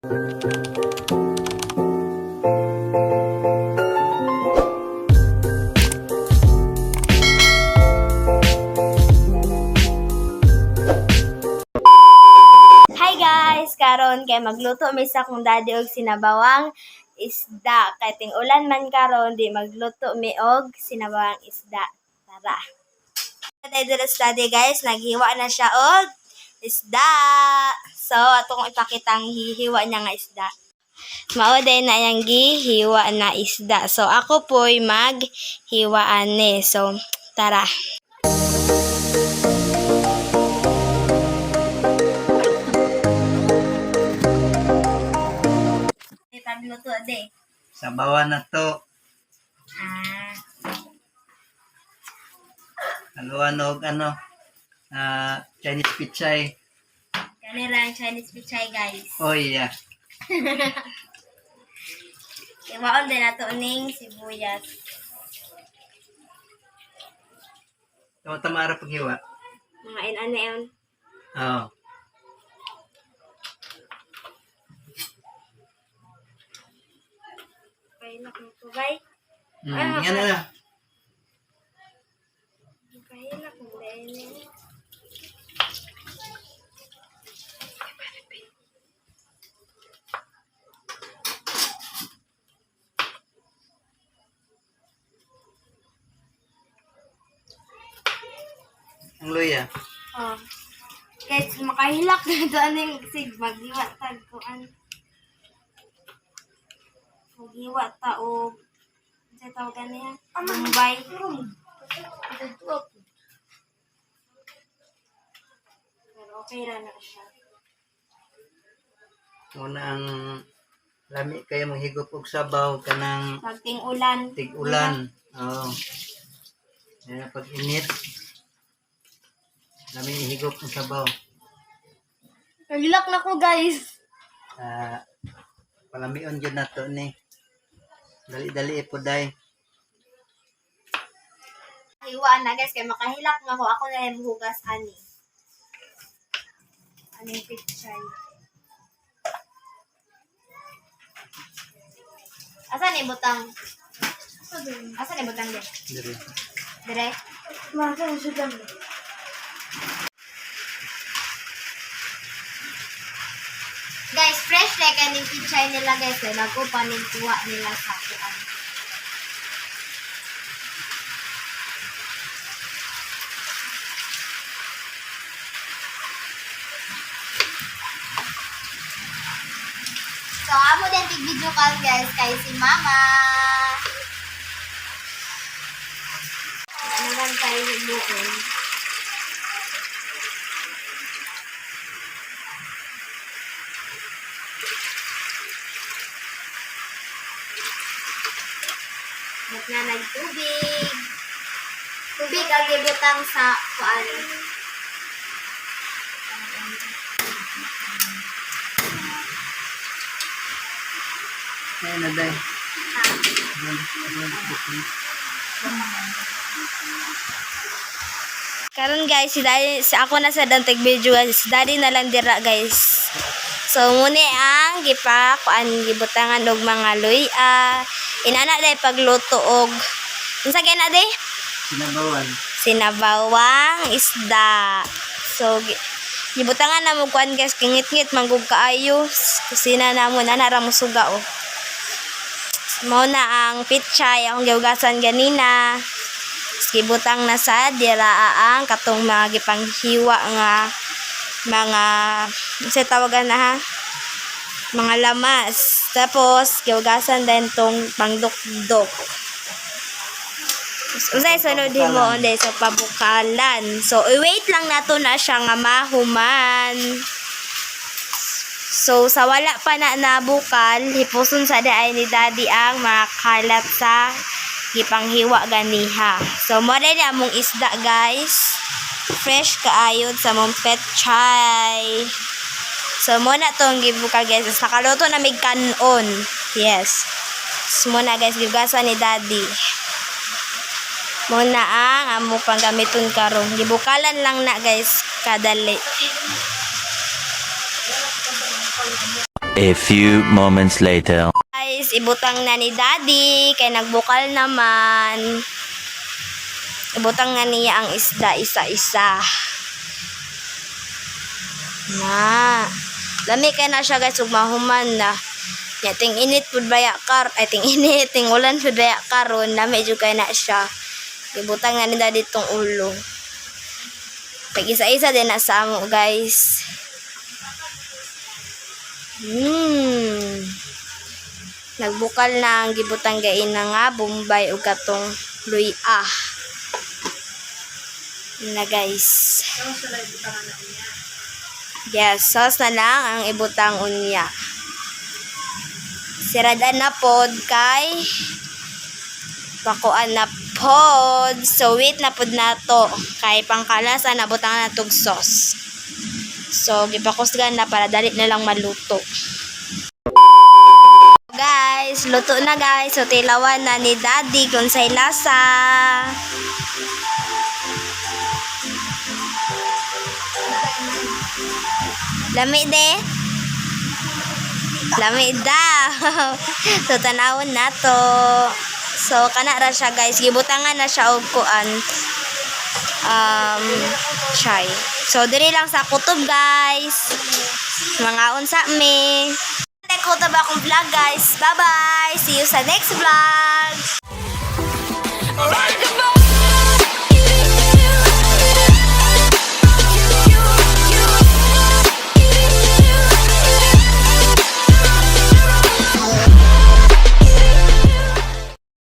Hi guys, karon kay magluto mi sa kong daddy og sinabawang isda. Kay ting ulan man karon di magluto mi og sinabawang isda. Tara. Daddy dito sa daddy guys, naghiwa na siya og isda. So ato kong ipakita ang hihiwa niya nga isda. Mao day na yang gihiwa na isda. So ako po'y maghiwa ani. So tara. Pagluto de. Sabawan na to. Ah, Haluan og Chinese pichay. kanila ang Chinese pichay guys. Oh yeah. Iwaon din nato ning sibuyas. Tama-tama paghiwa. Mga inane yun. Oh. Kailak mo to, bay. Yan na. Kailak mo din. Ang luya. Oh. Guys, makahilak na ito aning sig maghiwa tagkuan. Maghiwa ta og sa tawagan niya. Mumbai. Pero okay ra na siya. Muna ang lami kayo mong higop og sabaw kanang Pagting ulan. tig-ulan. Oh. Kaya pag init, lami higop ng sabaw. Nagilak na ko guys. Palamion dyan na to ni. Dali-dali ipuday. Hiwaan na guys, kaya makahilak na ko. Ako na yung hugas ani. Aning pichay. Asan ni butang? Asan ni butang din? Diri. Dire? Masa siya dami. Guys, fresh like aning pichay nila guys. Nagkupa ning kuha nila sa kuan. So, amo din tig-video call guys kay si Mama. Ano man tayo hiluin. At na nagtubig. Tubig ang ibutang sa kuan. Ayan na day. Karon guys, ako na sa dantig video guys. Si daddy na lang dira guys. So muna ang kuan gibutangan og mga luya. Inana day pagluto og unsa kay na day? Sinabawan. Sinabawang isda. So gibutangan na mo kuan guys, kingit-ngit manggug kaayo. Kusina na mo na nara mo suga oh. Mao na ang pichay akong gihugasan ganina. Gibutang na sa dira ang katong mga gipanghiwa nga mga sa tawagan na ha, mga lamas. Tapos gihugasan din tong pangdukdok. Usay sunod mo onde sa pabukalan. So i-wait lang nato na siya nga mahuman. So sa wala pa na nabukal, hipuson sa daay ni daddy ang mga kalat sa gipanghiwa ganiha. So mo rin among isda guys. Fresh kaayod sa mong petchay. So mo na tong gibukal guys. Sa kaluto na mig kanon. Yes. So mo na guys gigasan ni daddy. Mo na ang amo pang gamiton karon. Gibukalan lang na guys kadali. A few moments later. Guys, ibutang na ni Daddy kay nagbukal naman. Ibutang na niya ang isda isa-isa. Na. Lami kay na siya guys, ug mahuman na. Ya ting init pud baya kar, ay ting init, ting ulan pud baya karon, lami jud kay na siya. Ibutang na ni Daddy tong ulo. Pag isa-isa din na sa amo guys. Nagbukal na ang gibutang gain na nga Bombay ug katong luya. Na guys. Yes, sauce na lang ang ibutang unya. Siradan na pod kay pakuan na pod. So wait na pod na to kay pangkalasa na butang na tog sauce. So gipakusgan na para dali na lang maluto. Guys, luto na guys. So tilawan na ni Daddy kung say lasa. Lami de. Lami daw. So tanawon na to. So kana ra siya guys. Gibutangan na siya og kuan. Chai. So diri lang sa kutob guys. Mga unsa me. Kutob akong vlog guys. Bye bye. See you sa next vlog.